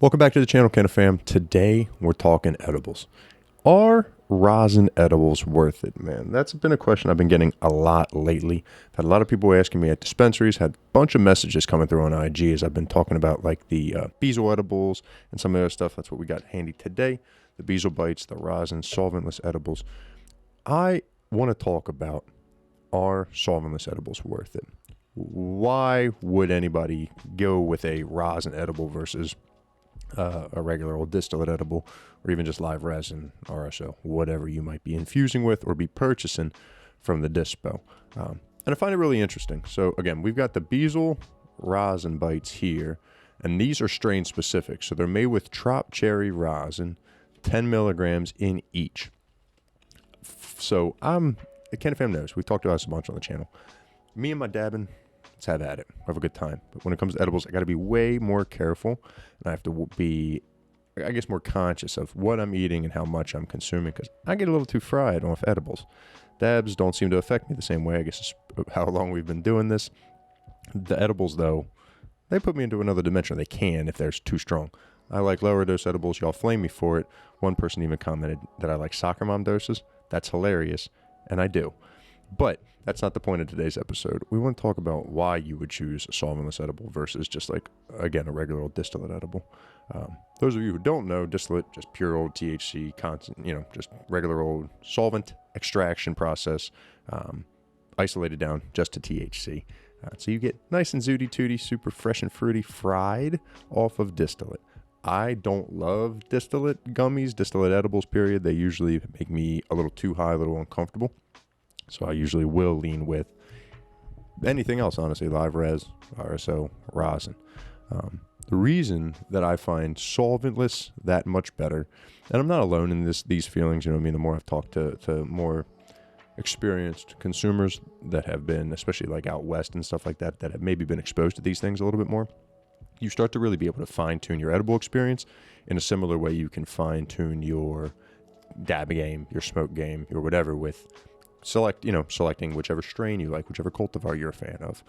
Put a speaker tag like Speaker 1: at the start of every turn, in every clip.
Speaker 1: Welcome back to the channel, Kenna fam. Today we're talking edibles. Are rosin edibles worth it, man? That's been a question I've been getting a lot lately. I've had a lot of people asking me at dispensaries, had a bunch of messages coming through on IG as I've been talking about like the bezel edibles and some of the other stuff. That's what we got handy today. The bezel bites, the rosin, solventless edibles. I want to talk about, are solventless edibles worth it? Why would anybody go with a rosin edible versus a regular old distillate edible, or even just live resin, RSO, whatever you might be infusing with or be purchasing from the dispo. And I find it really interesting. So again, we've got the bezel rosin bites here, and these are strain specific. So they're made with trop cherry rosin, 10 milligrams in each. So Ken Fam knows, we've talked about this a bunch on the channel. Me and my dabbing, let's have at it. Have a good time. But when it comes to edibles, I got to be way more careful, and I have to be, I guess, more conscious of what I'm eating and how much I'm consuming, because I get a little too fried off edibles. Dabs don't seem to affect me the same way. I guess it's how long we've been doing this. The edibles, though, they put me into another dimension. They can if they're too strong. I like lower dose edibles. Y'all flame me for it. One person even commented that I like soccer mom doses. That's hilarious, and I do. But that's not the point of today's episode. We want to talk about why you would choose a solventless edible versus just like, again, a regular old distillate edible. Those of you who don't know, distillate, just pure old THC, constant, just regular old solvent extraction process, isolated down just to THC. So you get nice and zooty tooty, super fresh and fruity, fried off of distillate. I don't love distillate gummies, distillate edibles, period. They usually make me a little too high, a little uncomfortable. So I usually will lean with anything else, honestly, live res, RSO, rosin. The reason that I find solventless that much better, and I'm not alone in these feelings, the more I've talked to more experienced consumers that have been, especially like out west and stuff like that, that have maybe been exposed to these things a little bit more, you start to really be able to fine-tune your edible experience in a similar way you can fine-tune your dab game, your smoke game, or whatever with selecting whichever strain you like, whichever cultivar you're a fan of.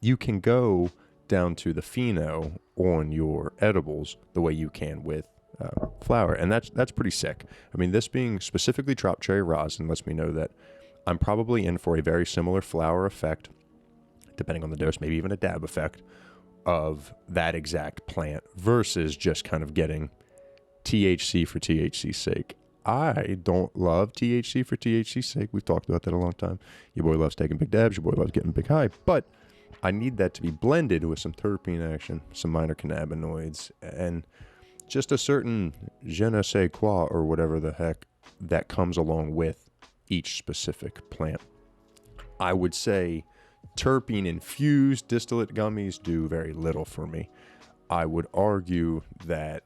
Speaker 1: You can go down to the pheno on your edibles the way you can with flower, and that's pretty sick. I mean, this being specifically trop cherry rosin lets me know that I'm probably in for a very similar flower effect, depending on the dose, maybe even a dab effect of that exact plant versus just kind of getting THC for THC's sake. I don't love THC for THC's sake. We've talked about that a long time. Your boy loves taking big dabs. Your boy loves getting big high. But I need that to be blended with some terpene action, some minor cannabinoids, and just a certain je ne sais quoi or whatever the heck that comes along with each specific plant. I would say terpene-infused distillate gummies do very little for me. I would argue that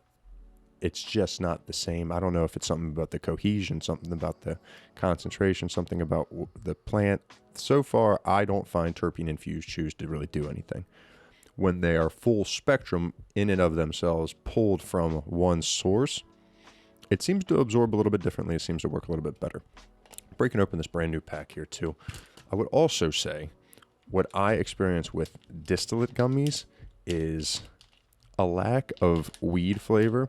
Speaker 1: it's just not the same. I don't know if it's something about the cohesion, something about the concentration, something about the plant. So far, I don't find terpene-infused chews to really do anything. When they are full spectrum in and of themselves, pulled from one source, it seems to absorb a little bit differently. It seems to work a little bit better. Breaking open this brand new pack here too. I would also say what I experience with distillate gummies is a lack of weed flavor.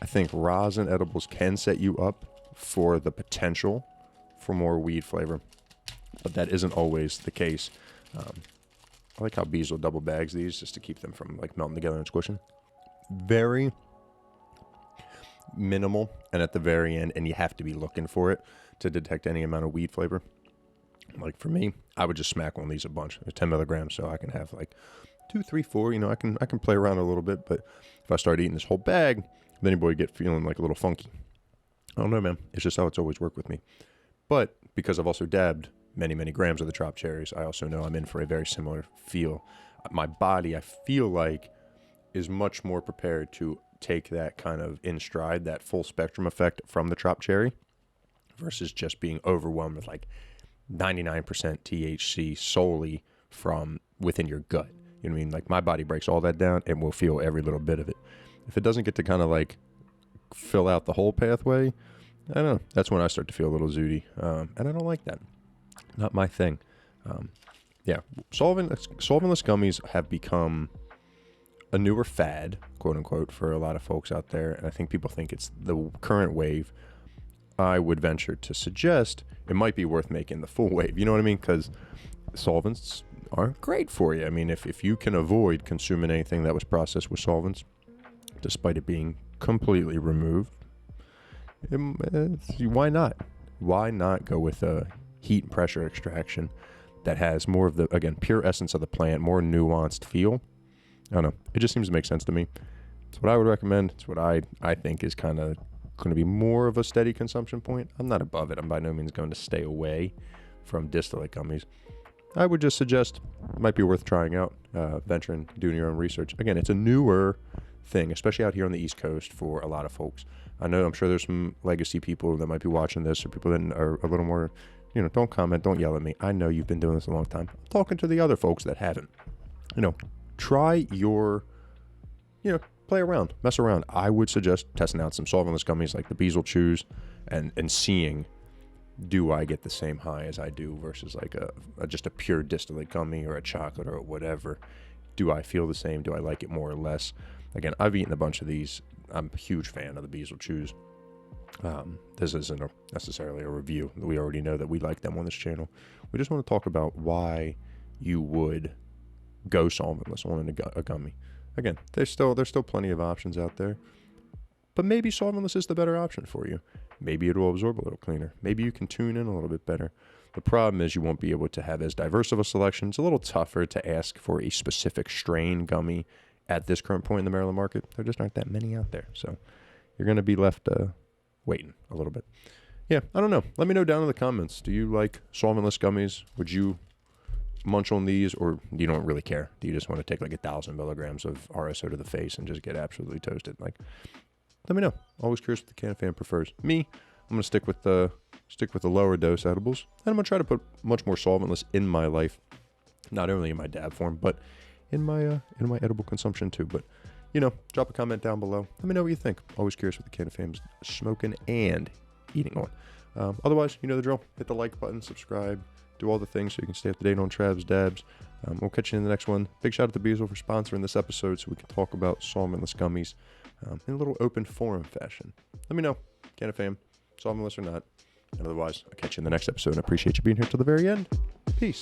Speaker 1: I think rosin edibles can set you up for the potential for more weed flavor, but that isn't always the case. I like how Bezel double bags these just to keep them from like melting together and squishing. Very minimal, and at the very end, and you have to be looking for it to detect any amount of weed flavor. Like for me, I would just smack one of these a bunch. They're 10 milligrams, so I can have like 2, 3, 4. I can play around a little bit, but if I start eating this whole bag, then your boy get feeling like a little funky. I don't know, man. It's just how it's always worked with me. But because I've also dabbed many, many grams of the trop cherries, I also know I'm in for a very similar feel. My body, I feel like, is much more prepared to take that kind of in stride, that full spectrum effect from the trop cherry versus just being overwhelmed with like 99% THC solely from within your gut. You know what I mean? Like my body breaks all that down and will feel every little bit of it. If it doesn't get to kind of like fill out the whole pathway, I don't know. That's when I start to feel a little zooty. And I don't like that. Not my thing. Solventless gummies have become a newer fad, quote unquote, for a lot of folks out there. And I think people think it's the current wave. I would venture to suggest it might be worth making the full wave. You know what I mean? Because solvents aren't great for you. I mean, if you can avoid consuming anything that was processed with solvents, despite it being completely removed, why not? Why not go with a heat and pressure extraction that has more of the, again, pure essence of the plant, more nuanced feel? I don't know. It just seems to make sense to me. It's what I would recommend. It's what I think is kind of going to be more of a steady consumption point. I'm not above it. I'm by no means going to stay away from distillate gummies. I would just suggest it might be worth trying out, venturing, doing your own research. Again, it's a newer thing, especially out here on the East Coast for a lot of folks. I'm sure there's some legacy people that might be watching this, or people that are a little more, don't comment, don't yell at me. I know you've been doing this a long time. I'm talking to the other folks that haven't. Try your, play around, mess around. I would suggest testing out some solventless gummies like the Beazle Chews and seeing, do I get the same high as I do versus like just a pure distillate gummy or a chocolate or whatever. Do I feel the same? Do I like it more or less? Again, I've eaten a bunch of these. I'm a huge fan of the Beazle Chews. This isn't necessarily a review. We already know that we like them on this channel. We just want to talk about why you would go solventless on a gummy. Again, there's still plenty of options out there, but maybe solventless is the better option for you. Maybe it will absorb a little cleaner. Maybe you can tune in a little bit better. The problem is you won't be able to have as diverse of a selection. It's a little tougher to ask for a specific strain gummy at this current point in the Maryland market. There just aren't that many out there, so you're going to be left waiting a little bit. Yeah, I don't know. Let me know down in the comments. Do you like solventless gummies? Would you munch on these, or you don't really care? Do you just want to take like 1,000 milligrams of RSO to the face and just get absolutely toasted? Like, let me know. Always curious what the can fan prefers. Me, I'm gonna stick with the lower dose edibles, and I'm gonna try to put much more solventless in my life, not only in my dab form, but in my edible consumption too. But drop a comment down below. Let me know what you think. Always curious what the can fan's smoking and eating on. Otherwise, you know the drill. Hit the like button, subscribe, do all the things so you can stay up to date on Travs Dabs. We'll catch you in the next one. Big shout out to Beazle for sponsoring this episode so we can talk about solventless gummies in a little open forum fashion. Let me know, can fam, solventless or not. And otherwise, I'll catch you in the next episode, and I appreciate you being here till the very end. Peace.